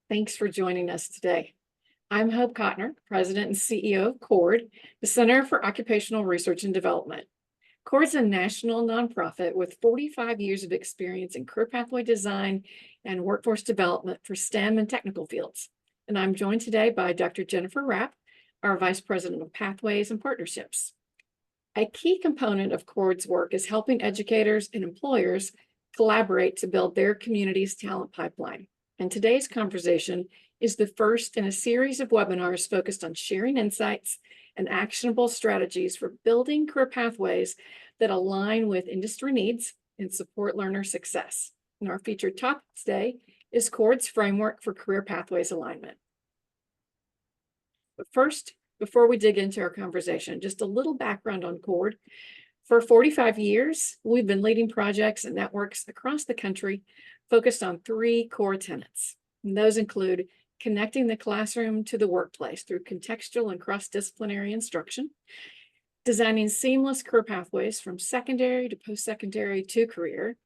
Thanks for joining us today. I'm Hope Cotner, President and CEO of CORD, the Center for Occupational Research and Development. CORD is a national nonprofit with 45 years of experience in career pathway design and workforce development for STEM and technical fields. And I'm joined today by Dr. Jennifer Rapp, our Vice President of Pathways and Partnerships. A key component of CORD's work is helping educators and employers collaborate to build their community's talent pipeline. And today's conversation is the first in a series of webinars focused on sharing insights and actionable strategies for building career pathways that align with industry needs and support learner success. And our featured topic today is CORD's framework for career pathways alignment. But first, before we dig into our conversation, just a little background on CORD. For 45 years, we've been leading projects and networks across the country focused on three core tenets. And those include connecting the classroom to the workplace through contextual and cross-disciplinary instruction, designing seamless career pathways from secondary to post-secondary to career,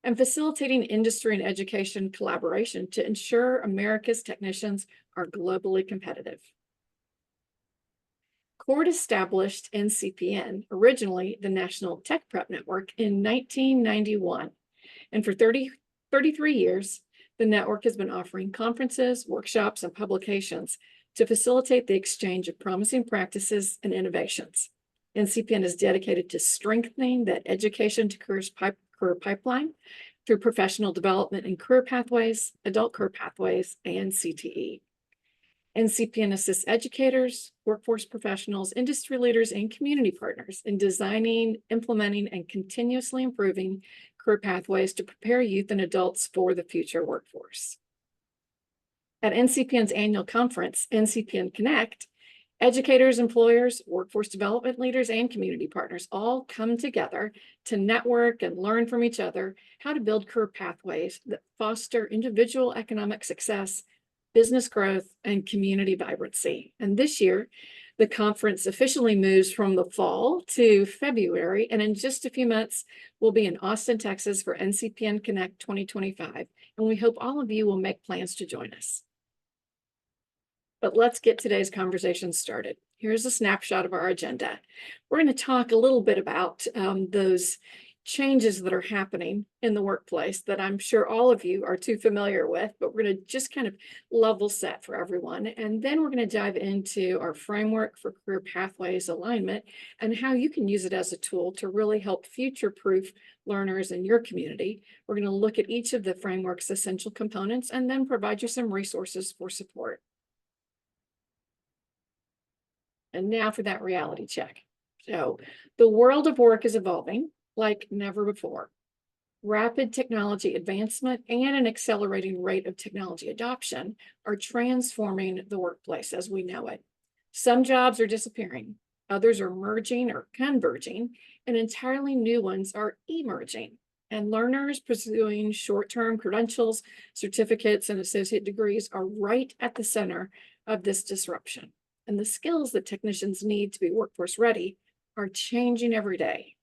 and facilitating industry and education collaboration to ensure America's technicians are globally competitive. CORD established NCPN, originally the National Tech Prep Network, in 1991. And for 33 years, the network has been offering conferences, workshops, and publications to facilitate the exchange of promising practices and innovations. NCPN is dedicated to strengthening the education to career pipeline through professional development in career pathways, adult career pathways, and CTE. NCPN assists educators, workforce professionals, industry leaders, and community partners in designing, implementing, and continuously improving career pathways to prepare youth and adults for the future workforce. At NCPN's annual conference, NCPN Connect, educators, employers, workforce development leaders, and community partners all come together to network and learn from each other how to build career pathways that foster individual economic success, business growth, and community vibrancy. And this year, the conference officially moves from the fall to February, and in just a few months, we'll be in Austin, Texas for NCPN Connect 2025, and we hope all of you will make plans to join us. But let's get today's conversation started. Here's a snapshot of our agenda. We're going to talk a little bit about those changes that are happening in the workplace that I'm sure all of you are too familiar with, but we're going to just kind of level set for everyone. And then we're going to dive into our framework for career pathways alignment and how you can use it as a tool to really help future-proof learners in your community. We're going to look at each of the framework's essential components and then provide you some resources for support. And now for that reality check. So the world of work is evolving like never before. Rapid technology advancement and an accelerating rate of technology adoption are transforming the workplace as we know it. Some jobs are disappearing, others are merging or converging, and entirely new ones are emerging. And learners pursuing short-term credentials, certificates, and associate degrees are right at the center of this disruption. And the skills that technicians need to be workforce ready are changing every day.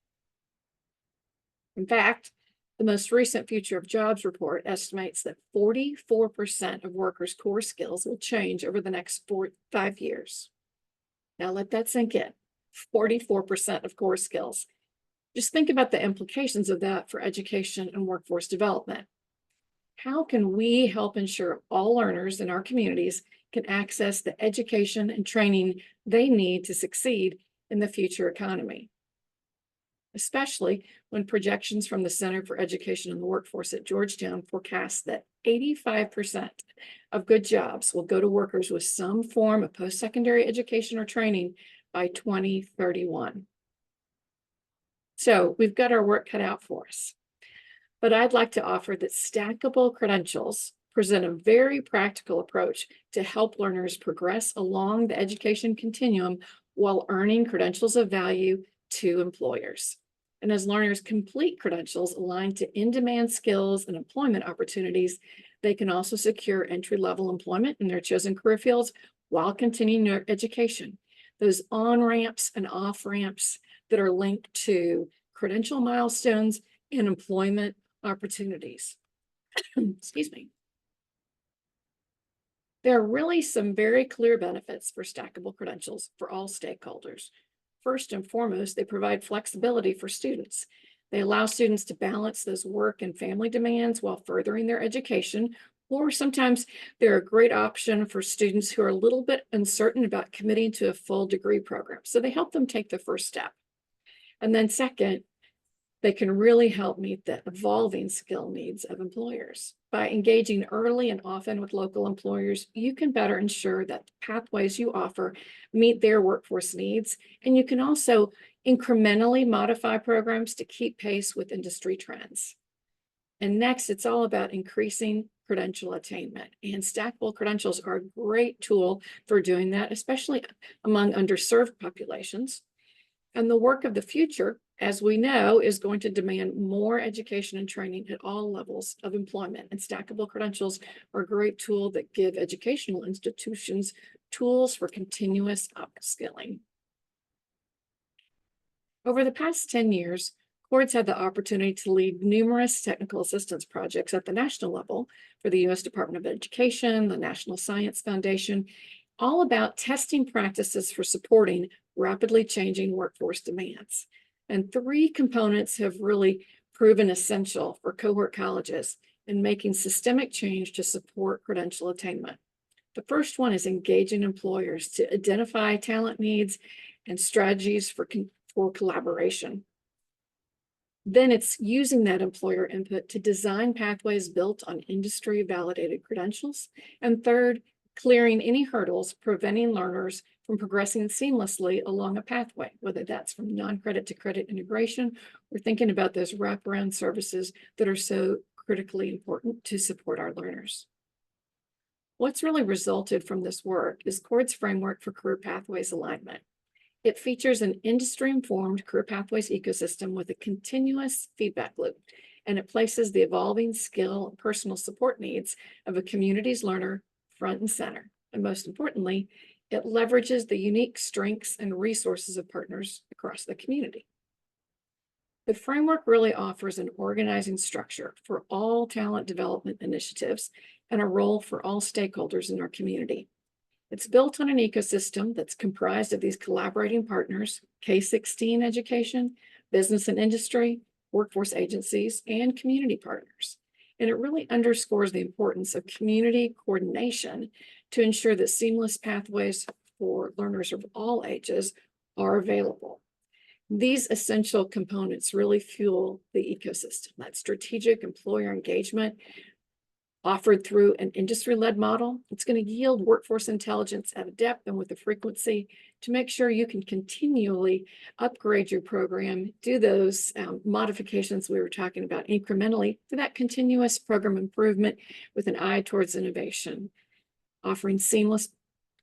In fact, the most recent Future of Jobs report estimates that 44% of workers' core skills will change over the next 5 years. Now let that sink in. 44% of core skills. Just think about the implications of that for education and workforce development. How can we help ensure all learners in our communities can access the education and training they need to succeed in the future economy? Especially when projections from the Center for Education and the Workforce at Georgetown forecast that 85% of good jobs will go to workers with some form of post-secondary education or training by 2031. So we've got our work cut out for us. But I'd like to offer that stackable credentials present a very practical approach to help learners progress along the education continuum while earning credentials of value to employers. And as learners complete credentials aligned to in-demand skills and employment opportunities, they can also secure entry-level employment in their chosen career fields while continuing their education. Those on-ramps and off-ramps that are linked to credential milestones and employment opportunities. Excuse me. There are really some very clear benefits for stackable credentials for all stakeholders. First and foremost, they provide flexibility for students. They allow students to balance those work and family demands while furthering their education, or sometimes they're a great option for students who are a little bit uncertain about committing to a full degree program. So they help them take the first step. And then second, they can really help meet the evolving skill needs of employers. By engaging early and often with local employers, you can better ensure that the pathways you offer meet their workforce needs, and you can also incrementally modify programs to keep pace with industry trends. And next, it's all about increasing credential attainment. And stackable credentials are a great tool for doing that, especially among underserved populations. And the work of the future, as we know, is going to demand more education and training at all levels of employment. And stackable credentials are a great tool that give educational institutions tools for continuous upskilling. Over the past 10 years, Chord's had the opportunity to lead numerous technical assistance projects at the national level for the U.S. Department of Education, the National Science Foundation, all about testing practices for supporting rapidly changing workforce demands. And three components have really proven essential for cohort colleges in making systemic change to support credential attainment. The first one is engaging employers to identify talent needs and strategies for collaboration. Then it's using that employer input to design pathways built on industry validated credentials. And third, clearing any hurdles preventing learners from progressing seamlessly along a pathway, whether that's from non-credit to credit integration or thinking about those wraparound services that are so critically important to support our learners. What's really resulted from this work is Chord's framework for career pathways alignment. It features an industry-informed career pathways ecosystem with a continuous feedback loop, and it places the evolving skill and personal support needs of a community's learner front and center. And most importantly, it leverages the unique strengths and resources of partners across the community. The framework really offers an organizing structure for all talent development initiatives and a role for all stakeholders in our community. It's built on an ecosystem that's comprised of these collaborating partners, K-16 education, business and industry, workforce agencies, and community partners. And it really underscores the importance of community coordination to ensure that seamless pathways for learners of all ages are available. These essential components really fuel the ecosystem, that strategic employer engagement offered through an industry-led model. It's going to yield workforce intelligence at a depth and with a frequency to make sure you can continually upgrade your program, do those modifications we were talking about incrementally for that continuous program improvement with an eye towards innovation, offering seamless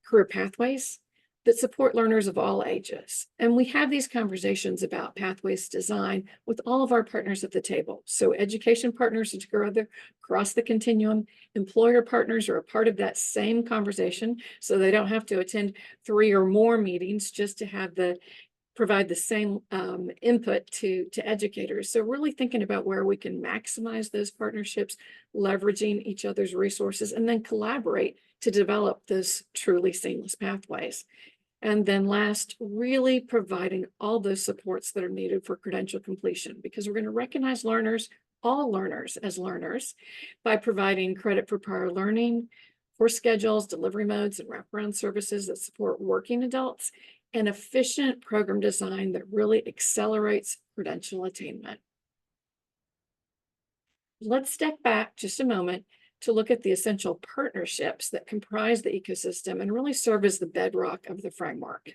career pathways that support learners of all ages. And we have these conversations about pathways design with all of our partners at the table. So education partners together across the continuum, employer partners are a part of that same conversation, so they don't have to attend 3 or more meetings just to have provide the same input to educators. So really thinking about where we can maximize those partnerships, leveraging each other's resources, and then collaborate to develop those truly seamless pathways. And then last, really providing all those supports that are needed for credential completion, because we're going to recognize learners, all learners as learners, by providing credit for prior learning, course schedules, delivery modes, and wraparound services that support working adults, and efficient program design that really accelerates credential attainment. Let's step back just a moment to look at the essential partnerships that comprise the ecosystem and really serve as the bedrock of the framework.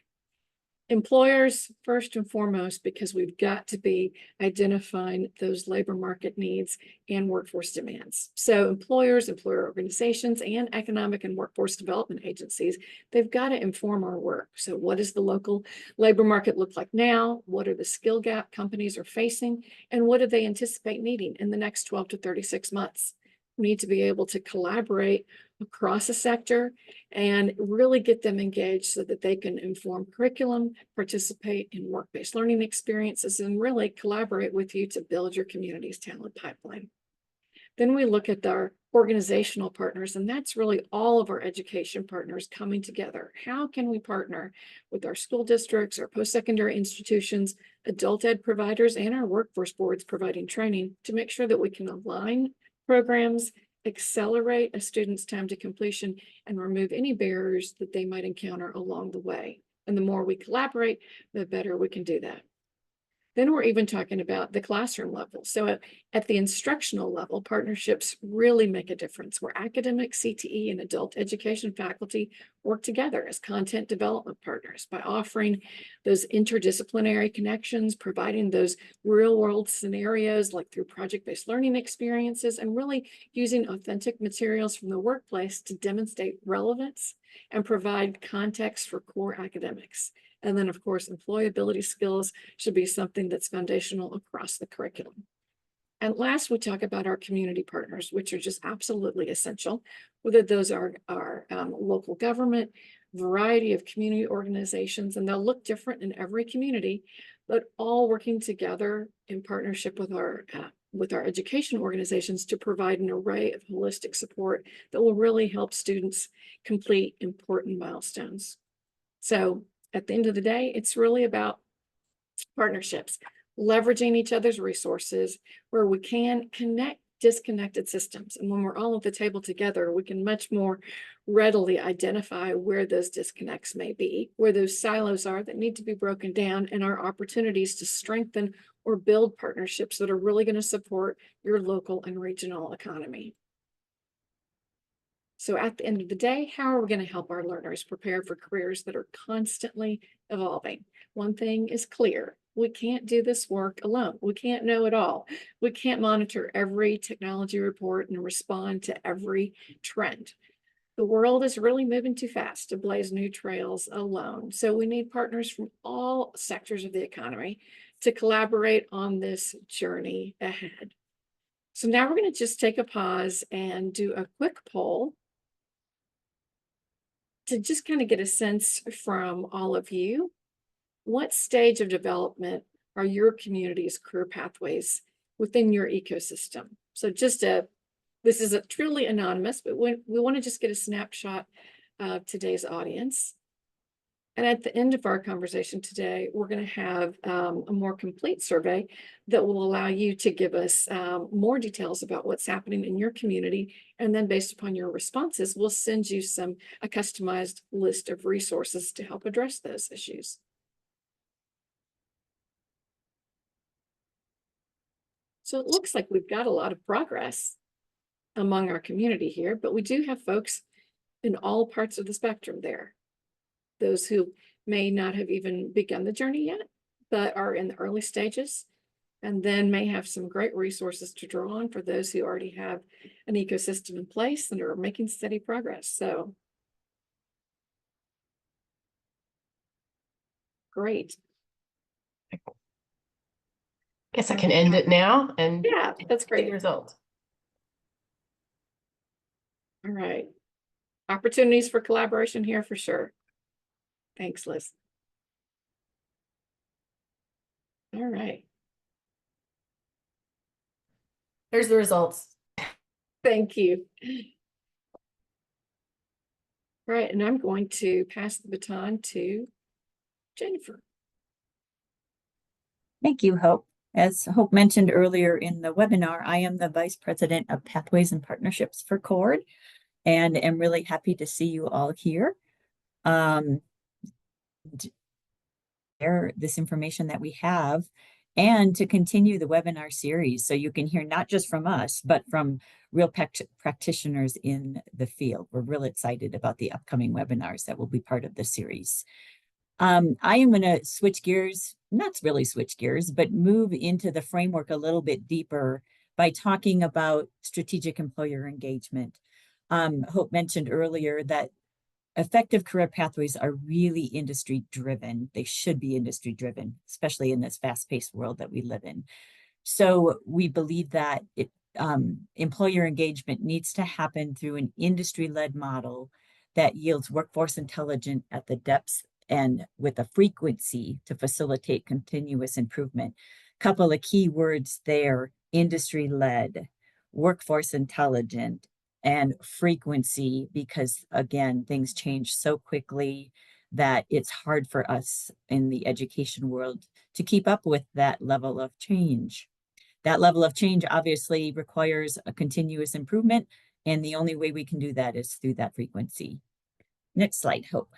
Employers, first and foremost, because we've got to be identifying those labor market needs and workforce demands. So employers, employer organizations, and economic and workforce development agencies, they've got to inform our work. So what does the local labor market look like now? What are the skill gap companies are facing? And what do they anticipate needing in the next 12 to 36 months? We need to be able to collaborate across a sector and really get them engaged so that they can inform curriculum, participate in work-based learning experiences, and really collaborate with you to build your community's talent pipeline. Then we look at our organizational partners, and that's really all of our education partners coming together. How can we partner with our school districts, our post-secondary institutions, adult ed providers, and our workforce boards providing training to make sure that we can align programs, accelerate a student's time to completion, and remove any barriers that they might encounter along the way. And the more we collaborate, the better we can do that. Then we're even talking about the classroom level. So at the instructional level, partnerships really make a difference where academic, CTE, and adult education faculty work together as content development partners by offering those interdisciplinary connections, providing those real-world scenarios like through project-based learning experiences, and really using authentic materials from the workplace to demonstrate relevance and provide context for core academics. And then, of course, employability skills should be something that's foundational across the curriculum. And last, we talk about our community partners, which are just absolutely essential, whether those are our local government, variety of community organizations, and they'll look different in every community, but all working together in partnership with our education organizations to provide an array of holistic support that will really help students complete important milestones. So at the end of the day, it's really about partnerships, leveraging each other's resources where we can connect disconnected systems. And when we're all at the table together, we can much more readily identify where those disconnects may be, where those silos are that need to be broken down, and our opportunities to strengthen or build partnerships that are really going to support your local and regional economy. So at the end of the day, how are we going to help our learners prepare for careers that are constantly evolving? One thing is clear. We can't do this work alone. We can't know it all. We can't monitor every technology report and respond to every trend. The world is really moving too fast to blaze new trails alone. So we need partners from all sectors of the economy to collaborate on this journey ahead. So now we're going to just take a pause and do a quick poll to just kind of get a sense from all of you. What stage of development are your community's career pathways within your ecosystem? So this is a truly anonymous, but we want to just get a snapshot of today's audience. And at the end of our conversation today, we're going to have a more complete survey that will allow you to give us more details about what's happening in your community. And then based upon your responses, we'll send you a customized list of resources to help address those issues. So it looks like we've got a lot of progress among our community here, but we do have folks in all parts of the spectrum there. Those who may not have even begun the journey yet, but are in the early stages, and then may have some great resources to draw on for those who already have an ecosystem in place and are making steady progress. So great. Guess I can end it now and yeah, that's great. See the result. All right. Opportunities for collaboration here for sure. Thanks, Liz. All right. There's the results. Thank you. All right, and I'm going to pass the baton to Jennifer. Thank you, Hope. As Hope mentioned earlier in the webinar, I am the Vice President of Pathways and Partnerships for CORD, and am really happy to see you all here. Share this information that we have and to continue the webinar series so you can hear not just from us, but from real practitioners in the field. We're real excited about the upcoming webinars that will be part of the series. I am going to switch gears, not really switch gears, but move into the framework a little bit deeper by talking about strategic employer engagement. Hope mentioned earlier that effective career pathways are really industry driven. They should be industry driven, especially in this fast-paced world that we live in. So we believe that employer engagement needs to happen through an industry-led model that yields workforce intelligence at the depths and with a frequency to facilitate continuous improvement. Couple of key words there: industry-led, workforce intelligent, and frequency, because again, things change so quickly that it's hard for us in the education world to keep up with that level of change. That level of change obviously requires a continuous improvement, and the only way we can do that is through that frequency. Next slide, Hope.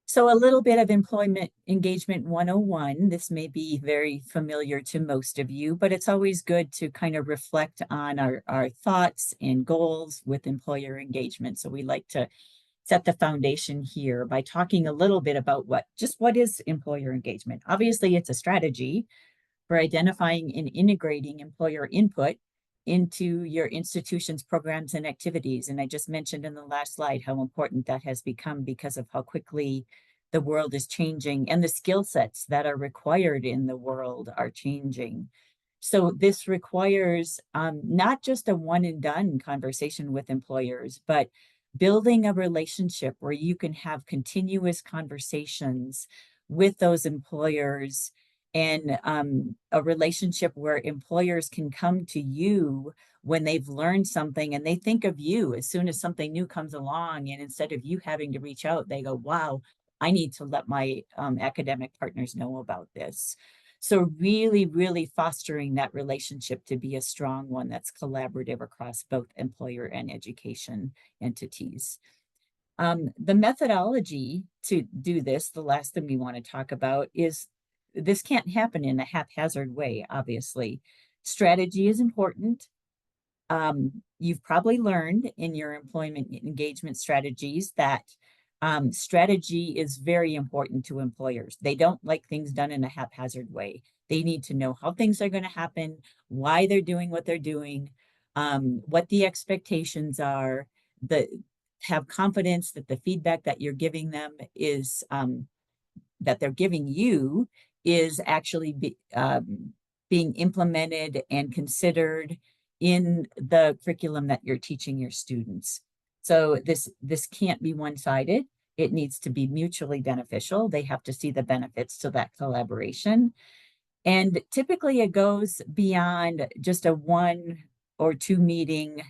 So a little bit of employment engagement 101. This may be very familiar to most of you, but it's always good to kind of reflect on our thoughts and goals with employer engagement. So we like to set the foundation here by talking a little bit about what is employer engagement. Obviously, it's a strategy for identifying and integrating employer input into your institution's programs and activities. And I just mentioned in the last slide how important that has become because of how quickly the world is changing and the skill sets that are required in the world are changing. So this requires not just a one and done conversation with employers, but building a relationship where you can have continuous conversations with those employers, and a relationship where employers can come to you when they've learned something and they think of you as soon as something new comes along. And instead of you having to reach out, they go, wow, I need to let my academic partners know about this. So really, really fostering that relationship to be a strong one that's collaborative across both employer and education entities. The methodology to do this, the last thing we want to talk about is this can't happen in a haphazard way, obviously. Strategy is important. You've probably learned in your employment engagement strategies that strategy is very important to employers. They don't like things done in a haphazard way. They need to know how things are going to happen, why they're doing what they're doing, what the expectations are, have confidence that the feedback that you're giving them is that they're giving you is actually being implemented and considered in the curriculum that you're teaching your students. So this can't be one-sided. It needs to be mutually beneficial. They have to see the benefits to that collaboration. And typically it goes beyond just a 1 or 2 meeting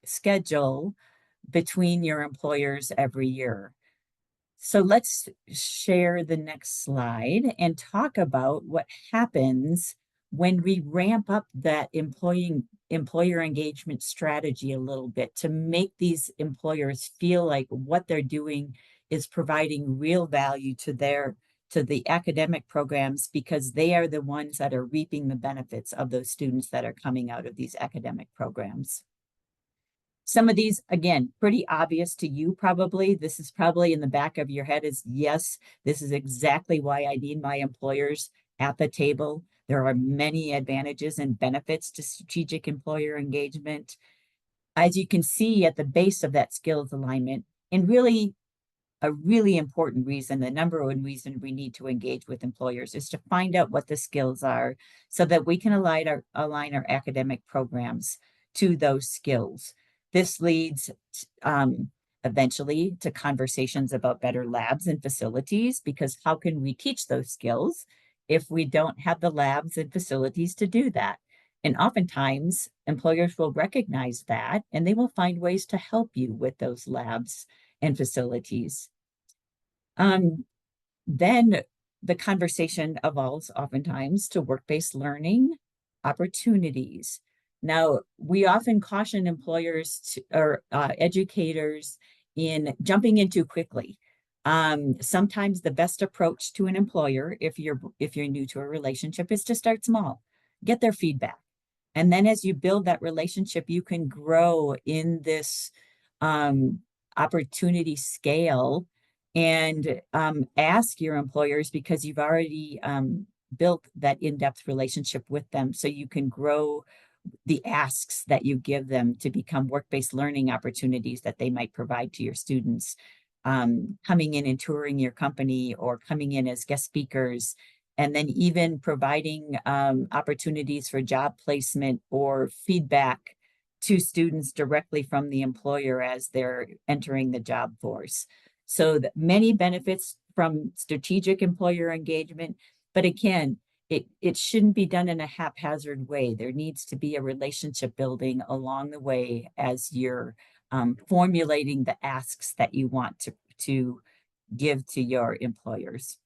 schedule between your employers every year. So let's share the next slide and talk about what happens when we ramp up that employer engagement strategy a little bit to make these employers feel like what they're doing is providing real value to the academic programs, because they are the ones that are reaping the benefits of those students that are coming out of these academic programs. Some of these, again, pretty obvious to you probably. This is probably in the back of your head is, yes, this is exactly why I need my employers at the table. There are many advantages and benefits to strategic employer engagement. As you can see at the base of that skills alignment, and really a really important reason, the number one reason we need to engage with employers is to find out what the skills are so that we can align our academic programs to those skills. This leads eventually to conversations about better labs and facilities, because how can we teach those skills if we don't have the labs and facilities to do that? And oftentimes employers will recognize that and they will find ways to help you with those labs and facilities. Then the conversation evolves oftentimes to work-based learning opportunities. Now, we often caution employers or educators in jumping in too quickly. Sometimes the best approach to an employer, if you're new to a relationship, is to start small, get their feedback. And then as you build that relationship, you can grow in this opportunity scale and ask your employers, because you've already built that in-depth relationship with them, so you can grow the asks that you give them to become work-based learning opportunities that they might provide to your students, coming in and touring your company or coming in as guest speakers, and then even providing opportunities for job placement or feedback to students directly from the employer as they're entering the job force. So many benefits from strategic employer engagement, but again, it shouldn't be done in a haphazard way. There needs to be a relationship building along the way as you're formulating the asks that you want to give to your employers.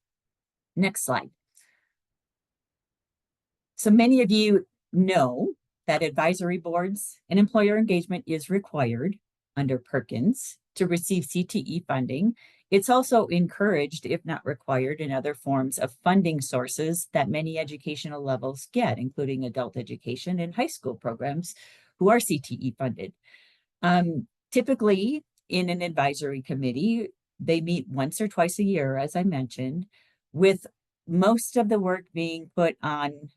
Next slide. So many of you know that advisory boards and employer engagement is required under Perkins to receive CTE funding. It's also encouraged, if not required, in other forms of funding sources that many educational levels get, including adult education and high school programs who are CTE funded. Typically, in an advisory committee, they meet once or twice a year, as I mentioned, with most of the work being put on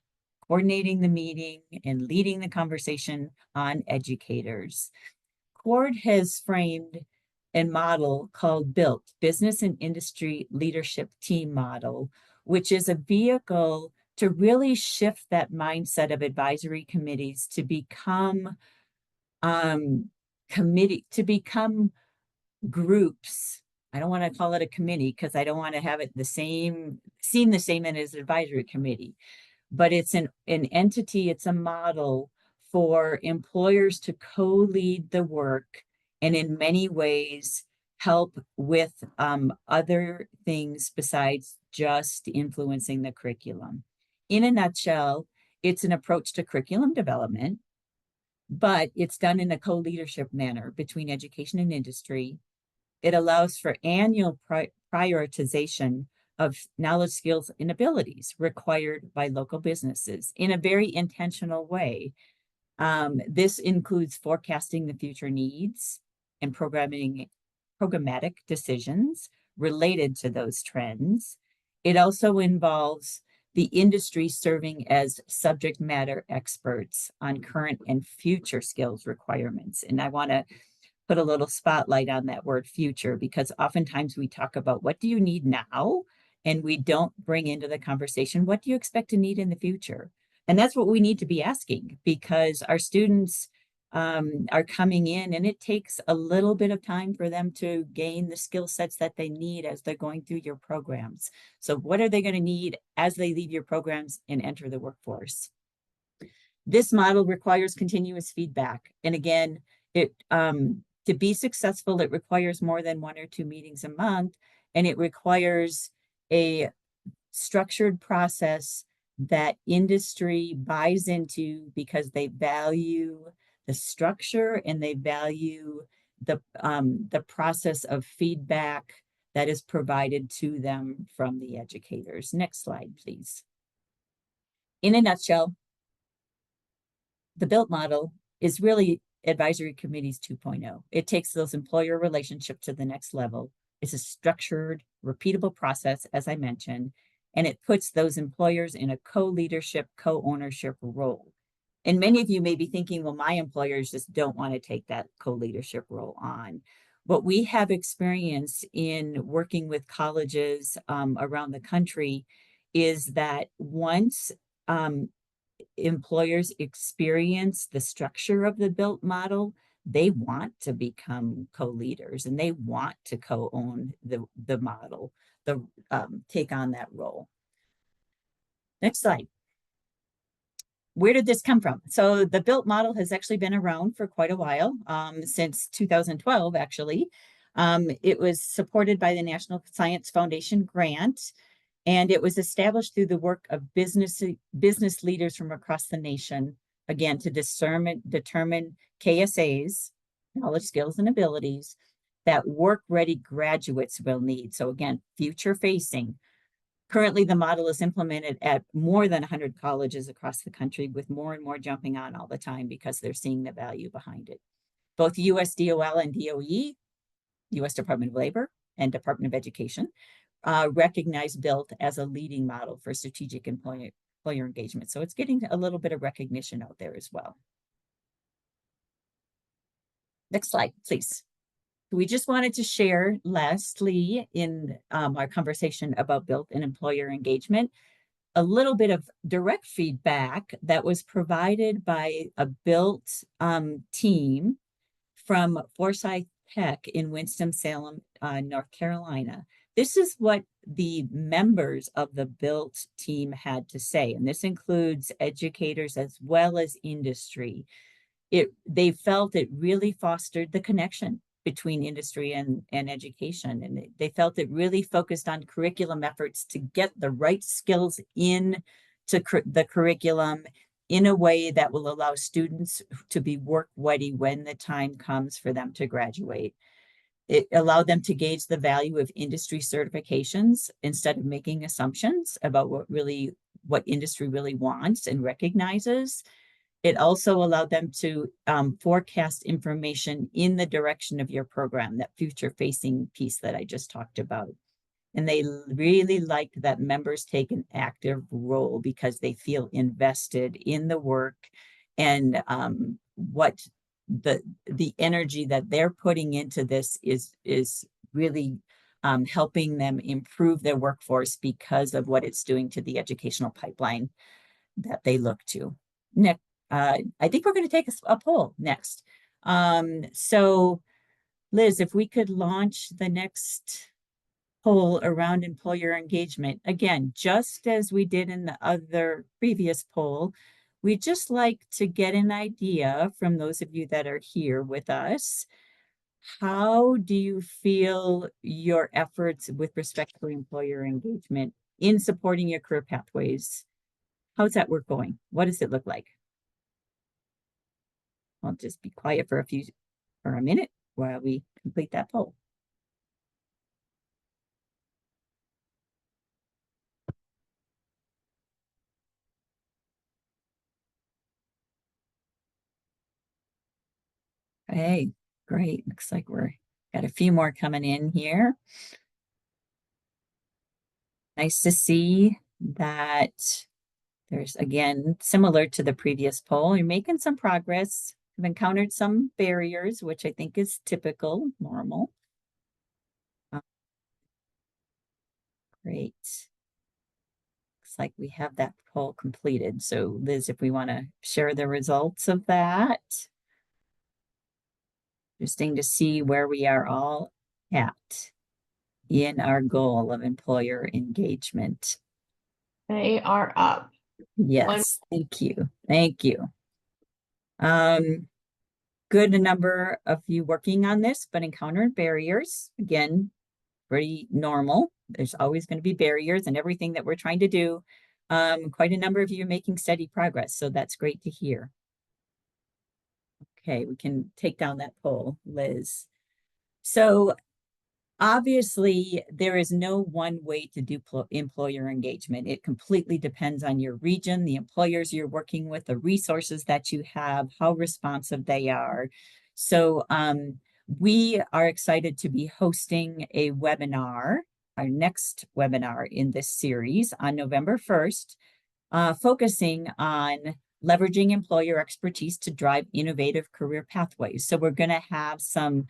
coordinating the meeting and leading the conversation on educators. CORD has framed a model called BUILT, Business and Industry Leadership Team Model, which is a vehicle to really shift that mindset of advisory committees to become groups. I don't want to call it a committee because I don't want to have it seem the same as an advisory committee, but it's an entity, it's a model for employers to co-lead the work and in many ways help with other things besides just influencing the curriculum. In a nutshell, it's an approach to curriculum development, but it's done in a co-leadership manner between education and industry. It allows for annual prioritization of knowledge, skills, and abilities required by local businesses in a very intentional way. This includes forecasting the future needs and programmatic decisions related to those trends. It also involves the industry serving as subject matter experts on current and future skills requirements. And I want to put a little spotlight on that word future, because oftentimes we talk about what do you need now, and we don't bring into the conversation, what do you expect to need in the future? And that's what we need to be asking, because our students are coming in and it takes a little bit of time for them to gain the skill sets that they need as they're going through your programs. So what are they going to need as they leave your programs and enter the workforce? This model requires continuous feedback. And again, to be successful, it requires more than 1 or 2 meetings a month, and it requires a structured process that industry buys into because they value the structure and they value the process of feedback that is provided to them from the educators. Next slide, please. In a nutshell, the BUILT model is really advisory committees 2.0. It takes those employer relationships to the next level. It's a structured, repeatable process, as I mentioned, and it puts those employers in a co-leadership, co-ownership role. And many of you may be thinking, well, my employers just don't want to take that co-leadership role on. What we have experienced in working with colleges around the country is that once employers experience the structure of the BUILT model, they want to become co-leaders and they want to co-own the model, take on that role. Next slide. Where did this come from? So the BUILT model has actually been around for quite a while, since 2012, actually. It was supported by the National Science Foundation grant, and it was established through the work of business leaders from across the nation, again, to determine KSAs, knowledge, skills, and abilities, that work-ready graduates will need. So again, future-facing. Currently, the model is implemented at more than 100 colleges across the country, with more and more jumping on all the time because they're seeing the value behind it. Both US DOL and DOE, US Department of Labor and Department of Education, recognize BUILT as a leading model for strategic employer engagement. So it's getting a little bit of recognition out there as well. Next slide, please. We just wanted to share, lastly, in our conversation about BUILT and employer engagement, a little bit of direct feedback that was provided by a BUILT team from Forsyth Tech in Winston-Salem, North Carolina. this is what the members of the BUILT team had to say, and this includes educators as well as industry. They felt it really fostered the connection between industry and education, and they felt it really focused on curriculum efforts to get the right skills in to the curriculum in a way that will allow students to be work ready when the time comes for them to graduate. It allowed them to gauge the value of industry certifications instead of making assumptions about what industry really wants and recognizes. It also allowed them to forecast information in the direction of your program, that future-facing piece that I just talked about. And they really liked that members take an active role because they feel invested in the work and what the energy that they're putting into this is really helping them improve their workforce because of what it's doing to the educational pipeline that they look to. Next, I think we're going to take a poll next. So Liz, if we could launch the next poll around employer engagement, again, just as we did in the other previous poll, we'd just like to get an idea from those of you that are here with us. How do you feel your efforts with respect to employer engagement in supporting your career pathways? How's that work going? What does it look like? I'll just be quiet for a minute while we complete that poll. Hey, great. Looks like we're got a few more coming in here. Nice to see that there's, again, similar to the previous poll, you're making some progress. I've encountered some barriers, which I think is typical, normal. Great. Looks like we have that poll completed. So Liz, if we want to share the results of that. Interesting to see where we are all at in our goal of employer engagement. They are up. Yes, thank you. Thank you. Good number of you working on this, but encountered barriers. Again, pretty normal. There's always going to be barriers in everything that we're trying to do. Quite a number of you are making steady progress, so that's great to hear. Okay, we can take down that poll, Liz. So obviously, there is no one way to do employer engagement. It completely depends on your region, the employers you're working with, the resources that you have, how responsive they are. So we are excited to be hosting a webinar, our next webinar in this series on November 1st, focusing on leveraging employer expertise to drive innovative career pathways. So we're going to have some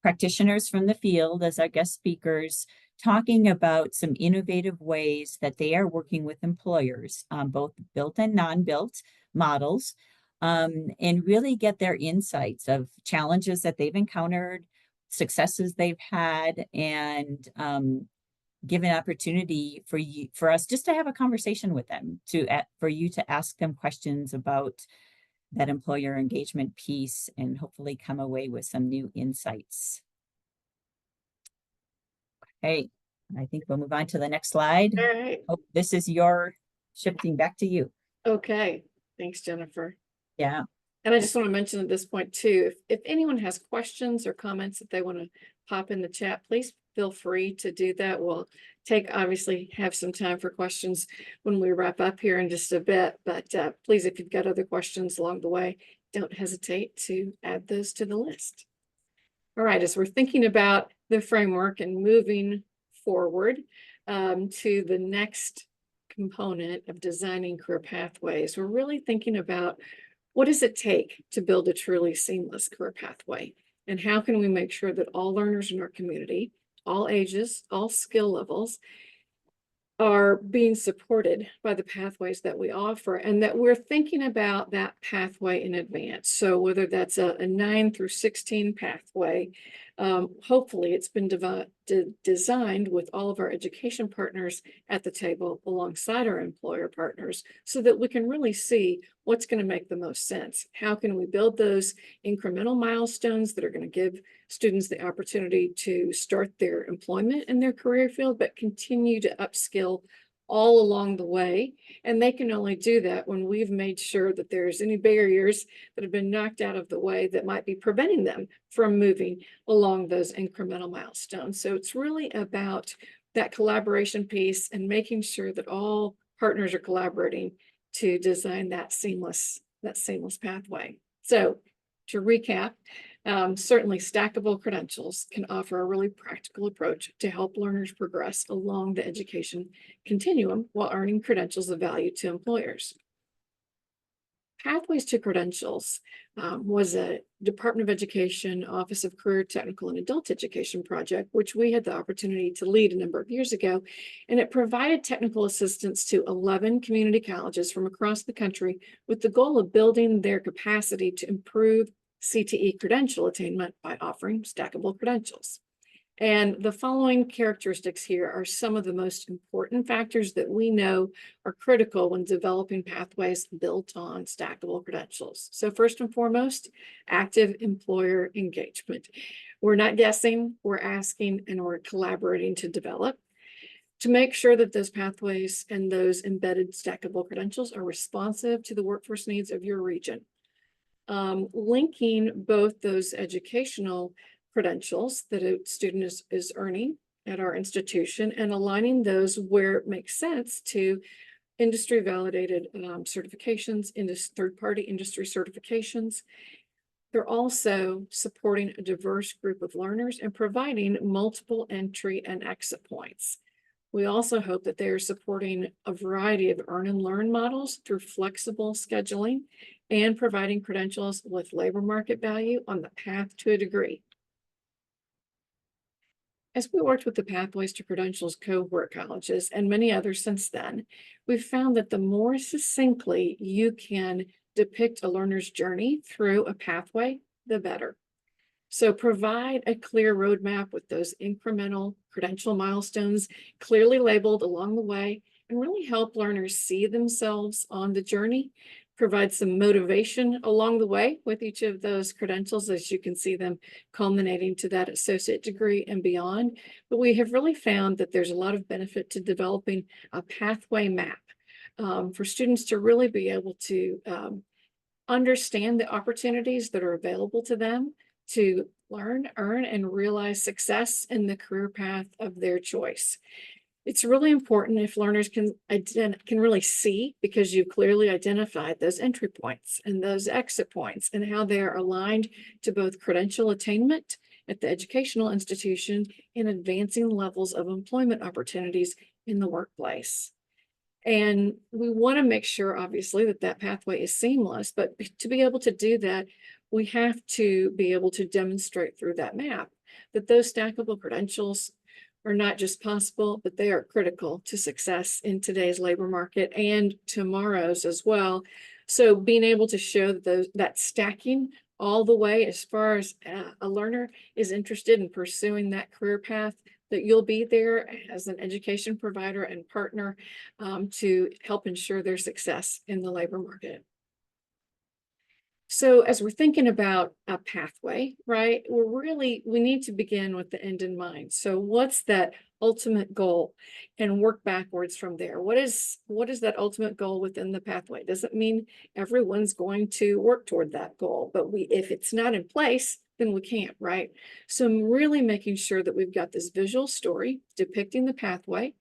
practitioners from the field as our guest speakers, talking about some innovative ways that they are working with employers, both built and non-built models, and really get their insights of challenges that they've encountered, successes they've had, and give an opportunity for us just to have a conversation with them, for you to ask them questions about that employer engagement piece and hopefully come away with some new insights. Okay, I think we'll move on to the next slide. All right. Oh, this is your shifting back to you. Okay. Thanks, Jennifer. Yeah. And I just want to mention at this point too, if anyone has questions or comments that they want to pop in the chat, please feel free to do that. We'll obviously have some time for questions when we wrap up here in just a bit, but please, if you've got other questions along the way, don't hesitate to add those to the list. All right, as we're thinking about the framework and moving forward to the next component of designing career pathways, we're really thinking about what does it take to build a truly seamless career pathway? And how can we make sure that all learners in our community, all ages, all skill levels, are being supported by the pathways that we offer, and that we're thinking about that pathway in advance. So whether that's a 9 through 16 pathway, Hopefully it's been designed with all of our education partners at the table alongside our employer partners so that we can really see what's going to make the most sense. How can we build those incremental milestones that are going to give students the opportunity to start their employment in their career field, but continue to upskill all along the way. And they can only do that when we've made sure that there's any barriers that have been knocked out of the way that might be preventing them from moving along those incremental milestones. So it's really about that collaboration piece and making sure that all partners are collaborating to design that seamless pathway. So to recap, certainly stackable credentials can offer a really practical approach to help learners progress along the education continuum while earning credentials of value to employers. Pathways to Credentials was a Department of Education Office of Career, Technical, and Adult Education project, which we had the opportunity to lead a number of years ago. And it provided technical assistance to 11 community colleges from across the country with the goal of building their capacity to improve CTE credential attainment by offering stackable credentials. And the following characteristics here are some of the most important factors that we know are critical when developing pathways built on stackable credentials. So first and foremost, active employer engagement. We're not guessing, we're asking, and we're collaborating to develop to make sure that those pathways and those embedded stackable credentials are responsive to the workforce needs of your region. Linking both those educational credentials that a student is earning at our institution and aligning those where it makes sense to industry validated certifications, third-party industry certifications. They're also supporting a diverse group of learners and providing multiple entry and exit points. We also hope that they are supporting a variety of earn and learn models through flexible scheduling and providing credentials with labor market value on the path to a degree. As we worked with the Pathways to Credentials cohort colleges and many others since then, we've found that the more succinctly you can depict a learner's journey through a pathway, the better. So provide a clear roadmap with those incremental credential milestones clearly labeled along the way and really help learners see themselves on the journey. Provide some motivation along the way with each of those credentials as you can see them culminating to that associate degree and beyond. But we have really found that there's a lot of benefit to developing a pathway map for students to really be able to understand the opportunities that are available to them to learn, earn, and realize success in the career path of their choice. It's really important if learners can really see, because you've clearly identified those entry points and those exit points and how they are aligned to both credential attainment at the educational institution and advancing levels of employment opportunities in the workplace. And we want to make sure, obviously, that that pathway is seamless, but to be able to do that, we have to be able to demonstrate through that map that those stackable credentials are not just possible, but they are critical to success in today's labor market and tomorrow's as well. So being able to show that stacking all the way as far as a learner is interested in pursuing that career path, that you'll be there as an education provider and partner to help ensure their success in the labor market. So as we're thinking about a pathway, right, we need to begin with the end in mind. So what's that ultimate goal and work backwards from there? What is that ultimate goal within the pathway? Doesn't mean everyone's going to work toward that goal, but if it's not in place, then we can't, right? So I'm really making sure that we've got this visual story depicting the pathway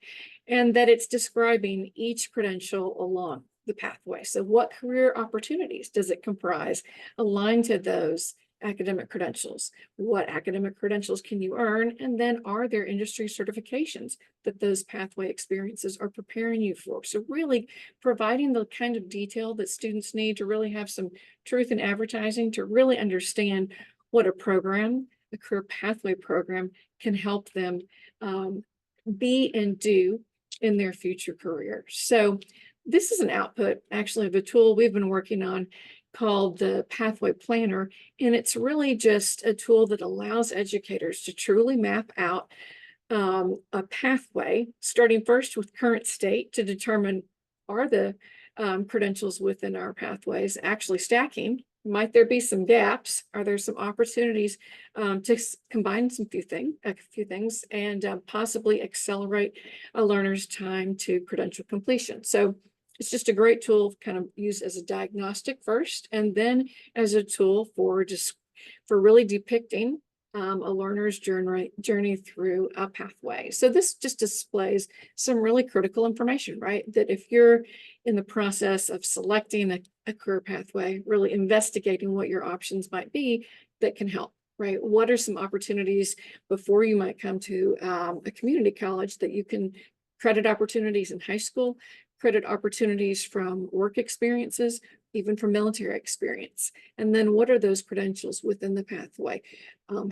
and that it's describing each credential along the pathway. So what career opportunities does it comprise aligned to those academic credentials? What academic credentials can you earn? And then are there industry certifications that those pathway experiences are preparing you for? So really providing the kind of detail that students need to really have some truth in advertising, to really understand what a program, a career pathway program, can help them be and do in their future career. So this is an output actually of a tool we've been working on called the Pathway Planner, and it's really just a tool that allows educators to truly map out a pathway, starting first with current state to determine are the credentials within our pathways actually stacking? Might there be some gaps? Are there some opportunities to combine a few things, and possibly accelerate a learner's time to credential completion? So it's just a great tool, kind of used as a diagnostic first, and then as a tool for really depicting a learner's journey through a pathway. So this just displays some really critical information, right? That if you're in the process of selecting a career pathway, really investigating what your options might be that can help, right? What are some opportunities before you might come to a community college that you can credit opportunities in high school, credit opportunities from work experiences, even from military experience. And then what are those credentials within the pathway?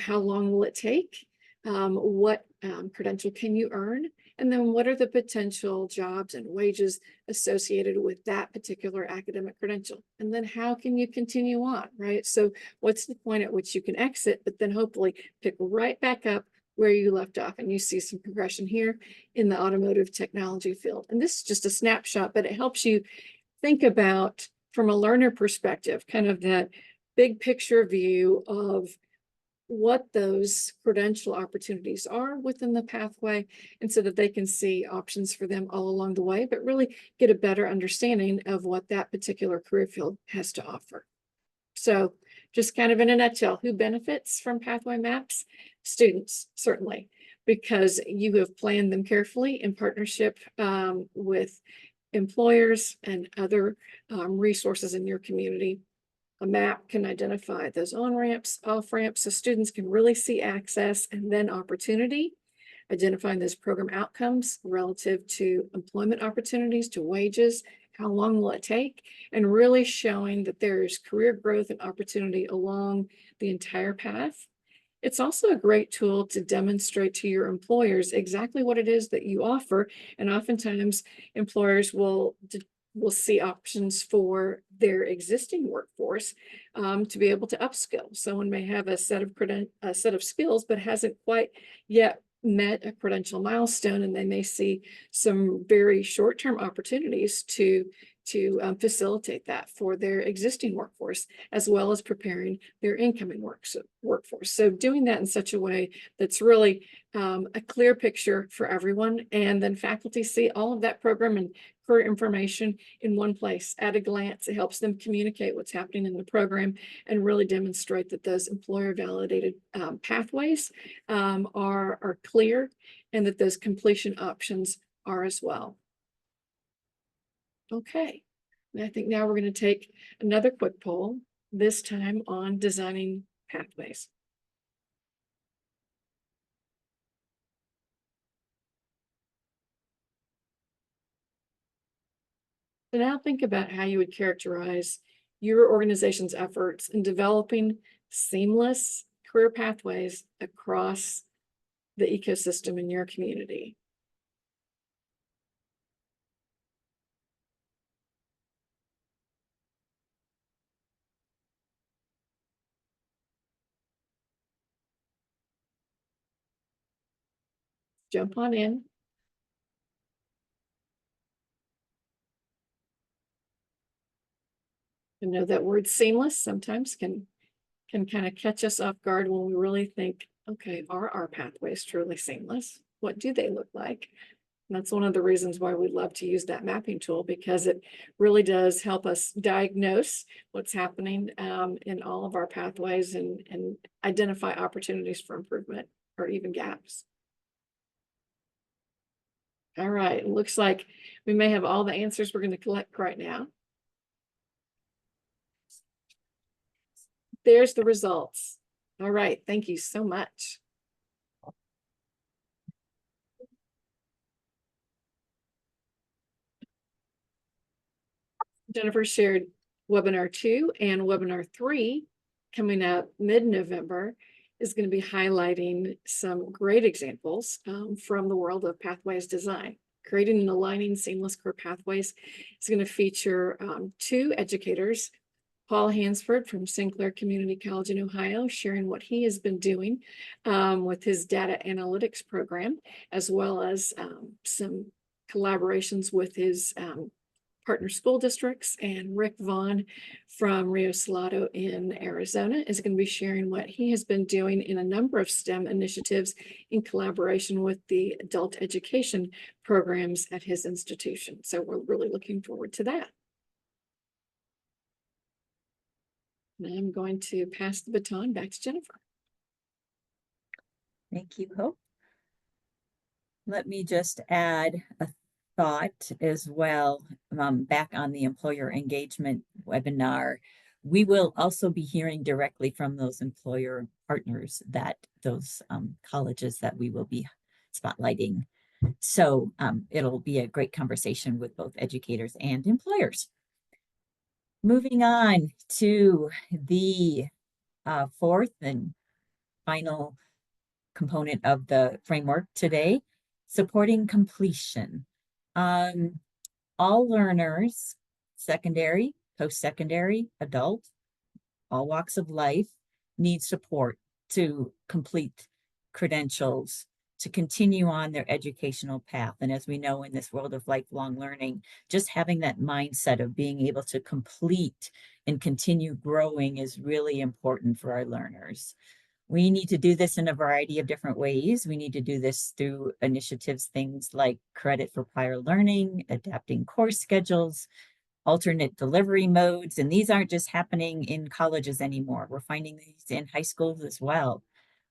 How long will it take? What credential can you earn? And then what are the potential jobs and wages associated with that particular academic credential? And then how can you continue on, right? So what's the point at which you can exit, but then hopefully pick right back up where you left off, and you see some progression here in the automotive technology field. And this is just a snapshot, but it helps you think about, from a learner perspective, kind of that big picture view of what those credential opportunities are within the pathway, and so that they can see options for them all along the way, but really get a better understanding of what that particular career field has to offer. So just kind of in a nutshell, who benefits from pathway maps? Students, certainly, because you have planned them carefully in partnership with employers and other resources in your community. A map can identify those on-ramps, off-ramps, so students can really see access and then opportunity, identifying those program outcomes relative to employment opportunities, to wages, how long will it take, and really showing that there is career growth and opportunity along the entire path. It's also a great tool to demonstrate to your employers exactly what it is that you offer. And oftentimes employers will see options for their existing workforce to be able to upskill. Someone may have a set of skills, but hasn't quite yet met a credential milestone, and they may see some very short-term opportunities to facilitate that for their existing workforce, as well as preparing their incoming workforce. So doing that in such a way that's really a clear picture for everyone, and then faculty see all of that program and career information in one place at a glance. It helps them communicate what's happening in the program and really demonstrate that those employer validated pathways are clear, and that those completion options are as well. Okay, and I think now we're going to take another quick poll, this time on designing pathways. So now think about how you would characterize your organization's efforts in developing seamless career pathways across the ecosystem in your community. Jump on in. I know that word seamless sometimes can kind of catch us off guard when we really think, okay, are our pathways truly seamless? What do they look like? And that's one of the reasons why we love to use that mapping tool, because it really does help us diagnose what's happening in all of our pathways, and identify opportunities for improvement or even gaps. All right, it looks like we may have all the answers we're going to collect right now. There's the results. All right, thank you so much. Jennifer shared webinar 2 and webinar 3 coming up mid-November is going to be highlighting some great examples from the world of pathways design. Creating and aligning seamless career pathways is going to feature 2 educators Paul Hansford from Sinclair Community College in Ohio, sharing what he has been doing with his data analytics program, as well as some collaborations with his partner school districts. And Rick Vaughn from Rio Salado in Arizona is going to be sharing what he has been doing in a number of STEM initiatives in collaboration with the adult education programs at his institution. So we're really looking forward to that. And I'm going to pass the baton back to Jennifer. Thank you, Hope. Let me just add a thought as well, back on the employer engagement webinar. We will also be hearing directly from those employer partners, that those colleges that we will be spotlighting. So it'll be a great conversation with both educators and employers. Moving on to the fourth and final component of the framework today, supporting completion. All learners, secondary, post-secondary, adult, all walks of life, need support to complete credentials, to continue on their educational path. And as we know, in this world of lifelong learning, just having that mindset of being able to complete and continue growing is really important for our learners. We need to do this in a variety of different ways. We need to do this through initiatives, things like credit for prior learning, adapting course schedules, alternate delivery modes. And these aren't just happening in colleges anymore. We're finding these in high schools as well.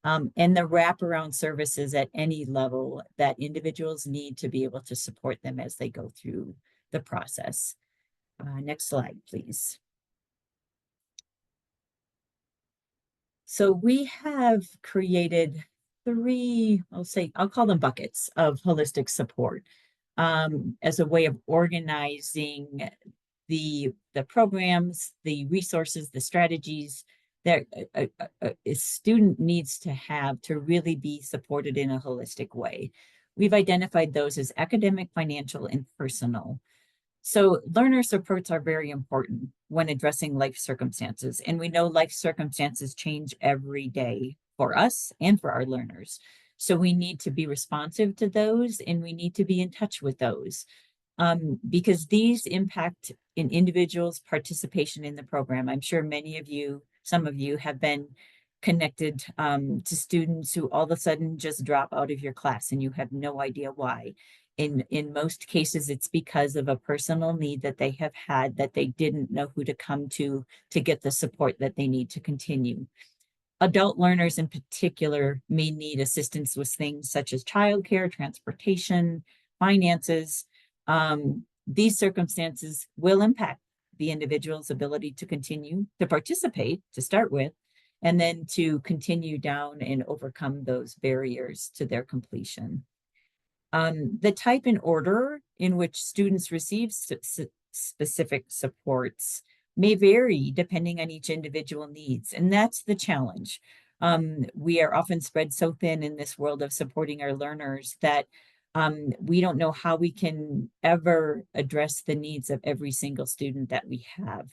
And the wraparound services at any level that individuals need to be able to support them as they go through the process. Next slide, please. So we have created three, I'll call them buckets of holistic support as a way of organizing the programs, the resources, the strategies that a student needs to have to really be supported in a holistic way. We've identified those as academic, financial, and personal. So learner supports are very important when addressing life circumstances. And we know life circumstances change every day for us and for our learners. So we need to be responsive to those, and we need to be in touch with those because these impact an individual's participation in the program. I'm sure many of you, some of you have been connected to students who all of a sudden just drop out of your class and you have no idea why. In most cases, it's because of a personal need that they have had that they didn't know who to come to get the support that they need to continue. Adult learners in particular may need assistance with things such as childcare, transportation, finances. These circumstances will impact the individual's ability to continue to participate to start with, and then to continue down and overcome those barriers to their completion. The type and order in which students receive specific supports may vary depending on each individual needs, and that's the challenge. We are often spread so thin in this world of supporting our learners that we don't know how we can ever address the needs of every single student that we have.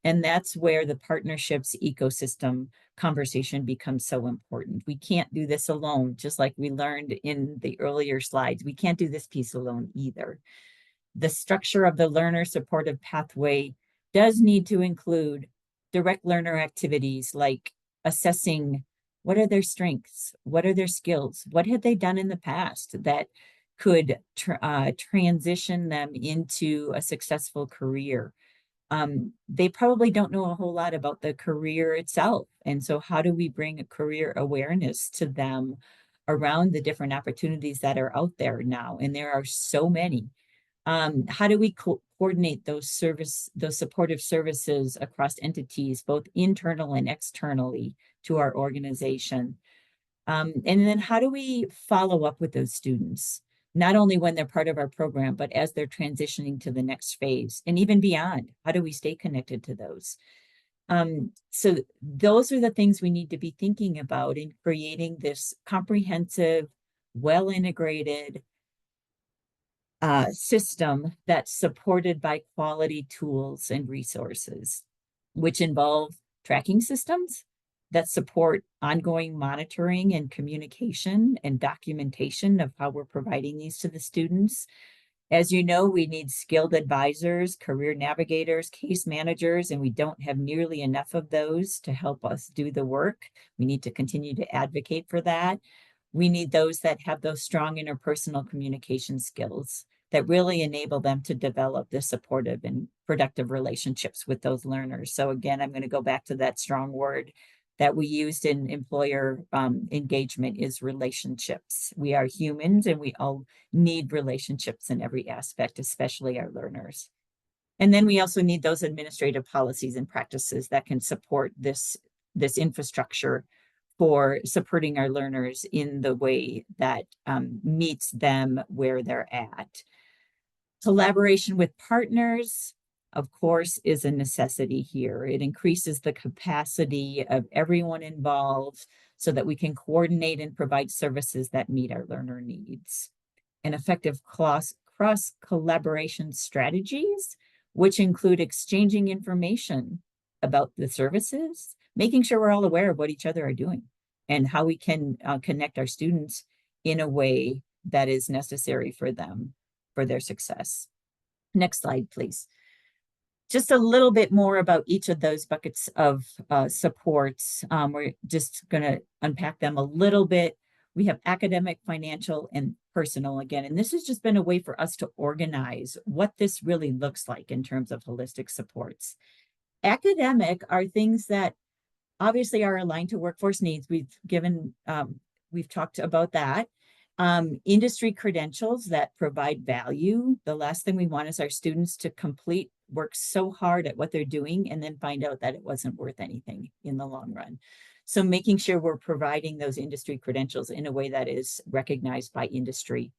And that's where the partnerships ecosystem conversation becomes so important. We can't do this alone, just like we learned in the earlier slides. We can't do this piece alone either. The structure of the learner supportive pathway does need to include direct learner activities like assessing what are their strengths, what are their skills, what had they done in the past that could transition them into a successful career. They probably don't know a whole lot about the career itself. And so how do we bring a career awareness to them around the different opportunities that are out there now? And there are so many. How do we coordinate those supportive services across entities, both internal and externally to our organization? And then how do we follow up with those students? Not only when they're part of our program, but as they're transitioning to the next phase and even beyond. How do we stay connected to those? So those are the things we need to be thinking about in creating this comprehensive, well-integrated system that's supported by quality tools and resources. which involve tracking systems that support ongoing monitoring and communication and documentation of how we're providing these to the students. As you know, we need skilled advisors, career navigators, case managers, and we don't have nearly enough of those to help us do the work. We need to continue to advocate for that. We need those that have those strong interpersonal communication skills that really enable them to develop the supportive and productive relationships with those learners. So again, I'm going to go back to that strong word that we used in employer engagement is relationships. We are humans and we all need relationships in every aspect, especially our learners. And then we also need those administrative policies and practices that can support this infrastructure for supporting our learners in the way that meets them where they're at. Collaboration with partners, of course, is a necessity here. It increases the capacity of everyone involved so that we can coordinate and provide services that meet our learner needs. And effective cross-collaboration strategies, which include exchanging information about the services, making sure we're all aware of what each other are doing and how we can connect our students in a way that is necessary for them, for their success. Next slide, please. Just a little bit more about each of those buckets of supports. We're just going to unpack them a little bit. We have academic, financial, and personal again. And this has just been a way for us to organize what this really looks like in terms of holistic supports. Academic are things that obviously are aligned to workforce needs. We've talked about that. Industry credentials that provide value. The last thing we want is our students to work so hard at what they're doing and then find out that it wasn't worth anything in the long run. So making sure we're providing those industry credentials in a way that is recognized by industry.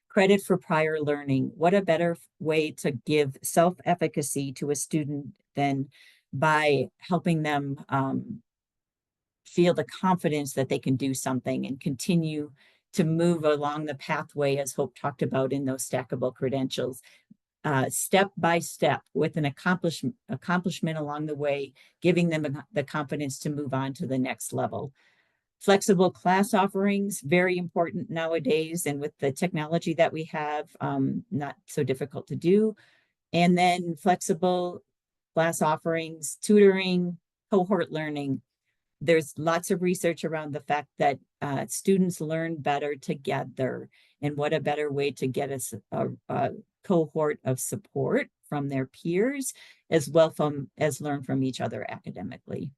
Credit for prior learning. What a better way to give self-efficacy to a student than by helping them feel the confidence that they can do something and continue to move along the pathway, as Hope talked about in those stackable credentials, step by step with an accomplishment along the way, giving them the confidence to move on to the next level. Flexible class offerings, very important nowadays, and with the technology that we have, not so difficult to do. And then flexible class offerings, tutoring, cohort learning. There's lots of research around the fact that students learn better together, and what a better way to get a cohort of support from their peers as well as learn from each other academically.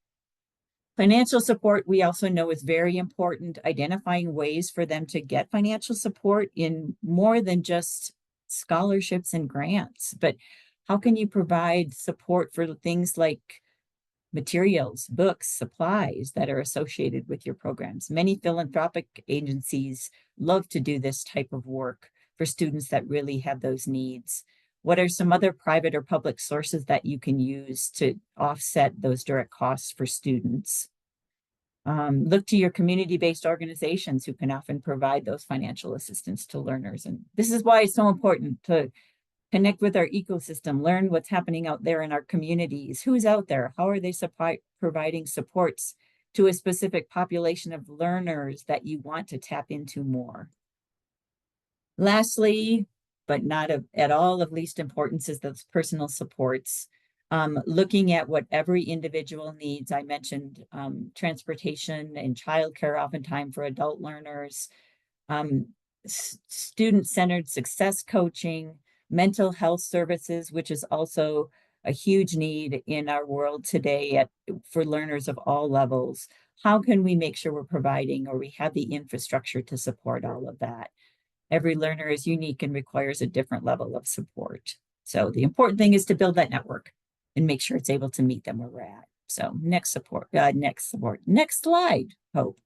Financial support, we also know, is very important, identifying ways for them to get financial support in more than just scholarships and grants, but how can you provide support for things like materials, books, supplies that are associated with your programs? Many philanthropic agencies love to do this type of work for students that really have those needs. What are some other private or public sources that you can use to offset those direct costs for students? Look to your community-based organizations who can often provide those financial assistance to learners. And this is why it's so important to connect with our ecosystem, learn what's happening out there in our communities. Who's out there? How are they providing supports to a specific population of learners that you want to tap into more? Lastly, but not at all of least importance, is those personal supports. Looking at what every individual needs. I mentioned transportation and childcare oftentimes for adult learners, student-centered success coaching, mental health services, which is also a huge need in our world today for learners of all levels. How can we make sure we're providing, or we have the infrastructure to support all of that? Every learner is unique and requires a different level of support. So the important thing is to build that network and make sure it's able to meet them where we're at. So next slide, Hope.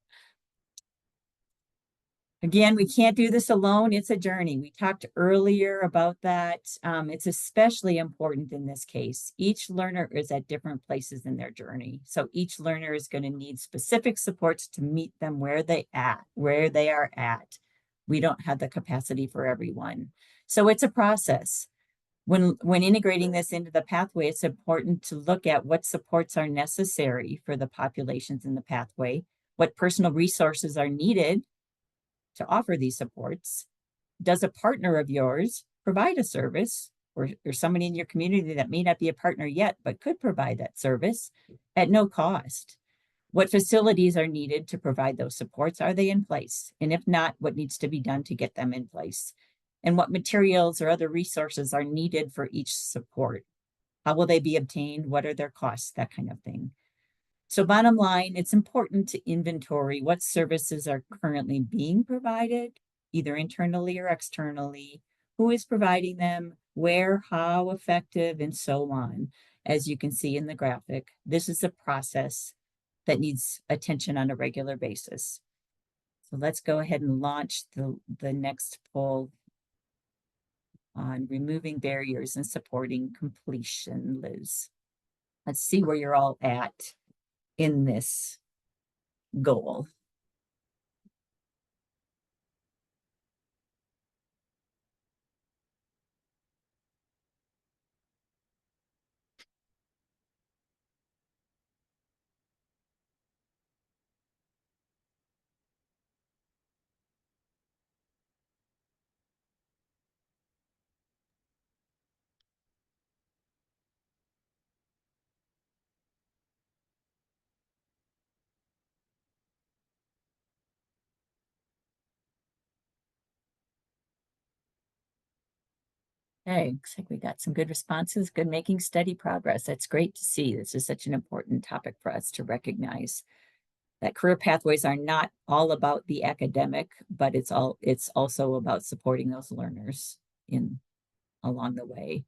Again, we can't do this alone. It's a journey. We talked earlier about that. It's especially important in this case. Each learner is at different places in their journey. So each learner is going to need specific supports to meet them where they are at. We don't have the capacity for everyone. So it's a process. When integrating this into the pathway, it's important to look at what supports are necessary for the populations in the pathway, what personal resources are needed to offer these supports. Does a partner of yours provide a service, or somebody in your community that may not be a partner yet, but could provide that service at no cost? What facilities are needed to provide those supports? Are they in place? And if not, what needs to be done to get them in place? And what materials or other resources are needed for each support? How will they be obtained? What are their costs? That kind of thing. So bottom line, it's important to inventory what services are currently being provided, either internally or externally, who is providing them, where, how effective, and so on. As you can see in the graphic, this is a process that needs attention on a regular basis. So let's go ahead and launch the next poll on removing barriers and supporting completion, Liz. Let's see where you're all at in this goal. Okay, looks like we got some good responses, good, making steady progress. That's great to see. This is such an important topic for us to recognize that career pathways are not all about the academic, but it's also about supporting those learners along the way.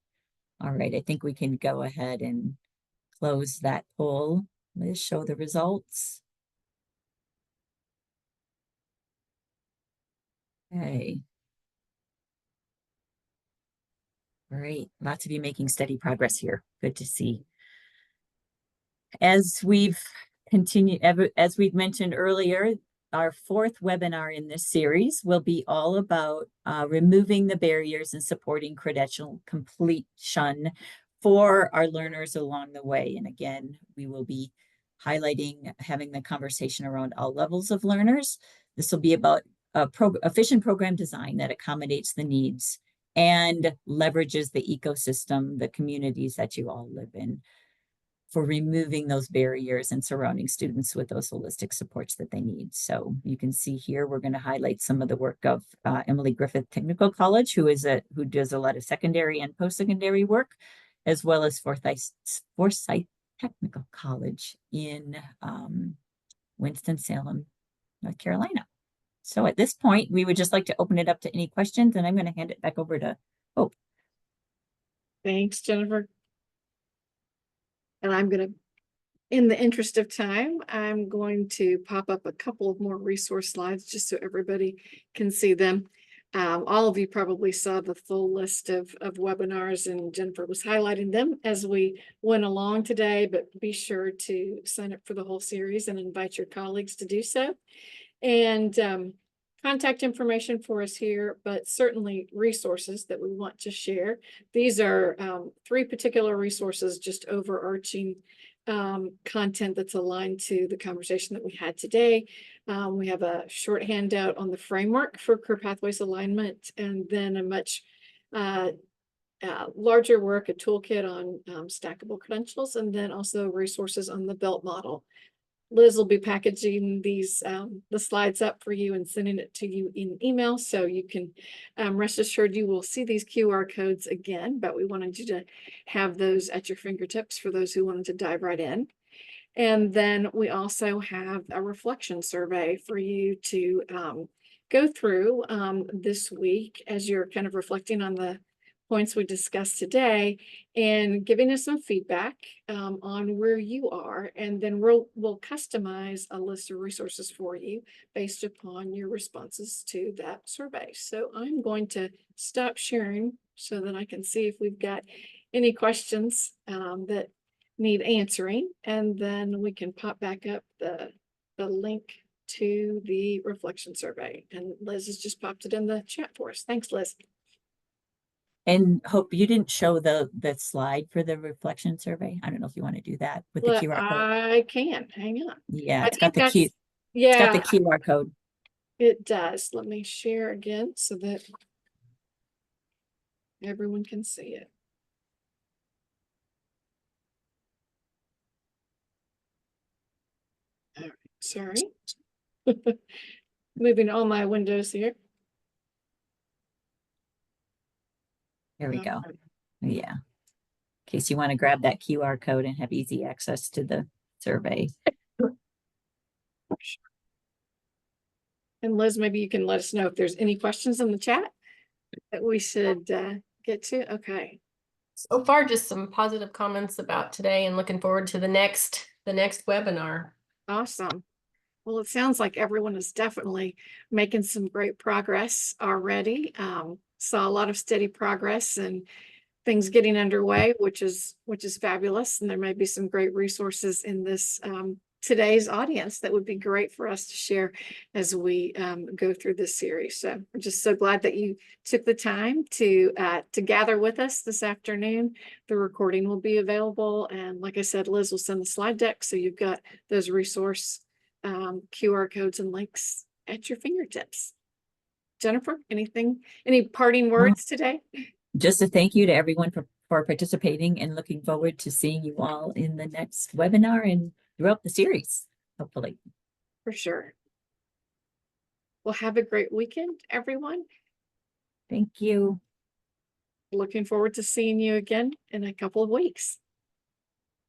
All right, I think we can go ahead and close that poll. Let's show the results. Okay. Great. Lots of you making steady progress here. Good to see. As we've mentioned earlier, our fourth webinar in this series will be all about removing the barriers and supporting credential completion for our learners along the way. And again, we will be having the conversation around all levels of learners. This will be about efficient program design that accommodates the needs and leverages the ecosystem, the communities that you all live in, for removing those barriers and surrounding students with those holistic supports that they need. So you can see here, we're going to highlight some of the work of Emily Griffith Technical College, who does a lot of secondary and post-secondary work, as well as Forsyth Technical College in Winston-Salem, North Carolina. So at this point, we would just like to open it up to any questions, and I'm going to hand it back over to Hope. Thanks, Jennifer. And I'm going to, in the interest of time, I'm going to pop up a couple of more resource slides just so everybody can see them. All of you probably saw the full list of webinars, and Jennifer was highlighting them as we went along today, but be sure to sign up for the whole series and invite your colleagues to do so. And contact information for us here, but certainly resources that we want to share. These are 3 particular resources, just overarching content that's aligned to the conversation that we had today. We have a short handout on the framework for career pathways alignment, and then a much larger work, a toolkit on stackable credentials, and then also resources on the belt model. Liz will be packaging these the slides up for you and sending it to you in email, so you can rest assured you will see these QR codes again, but we wanted you to have those at your fingertips for those who wanted to dive right in. And then we also have a reflection survey for you to go through this week as you're kind of reflecting on the points we discussed today and giving us some feedback on where you are, and then we'll customize a list of resources for you based upon your responses to that survey. So I'm going to stop sharing so that I can see if we've got any questions that need answering, and then we can pop back up the link to the reflection survey. And Liz has just popped it in the chat for us. Thanks, Liz. And Hope, you didn't show the slide for the reflection survey. I don't know if you want to do that with the Well, QR code. I can, hang on. Yeah, I it's got think the that's, it's got the yeah, QR code. it does. Let me share again so that everyone can see it. All right, sorry. Moving all my windows here. There we All go. right. Yeah. In case you want to grab that QR code and have easy access to the survey. And Liz, maybe you can let us know if there's any questions in the chat that we should get to. Okay. So far, just some positive comments about today and looking forward to the next webinar. Awesome. Well, it sounds like everyone is definitely making some great progress already. Saw a lot of steady progress and things getting underway, which is fabulous. And there may be some great resources in this today's audience that would be great for us to share as we go through this series. So I'm just so glad that you took the time to gather with us this afternoon. The recording will be available, and like I said, Liz will send the slide deck, so you've got those resource QR codes and links at your fingertips. Jennifer, any parting words today? Just a thank you to everyone for participating, and looking forward to seeing you all in the next webinar and throughout the series, hopefully. For sure. Well, have a great weekend, everyone. Thank you. Looking forward to seeing you again in a couple of weeks.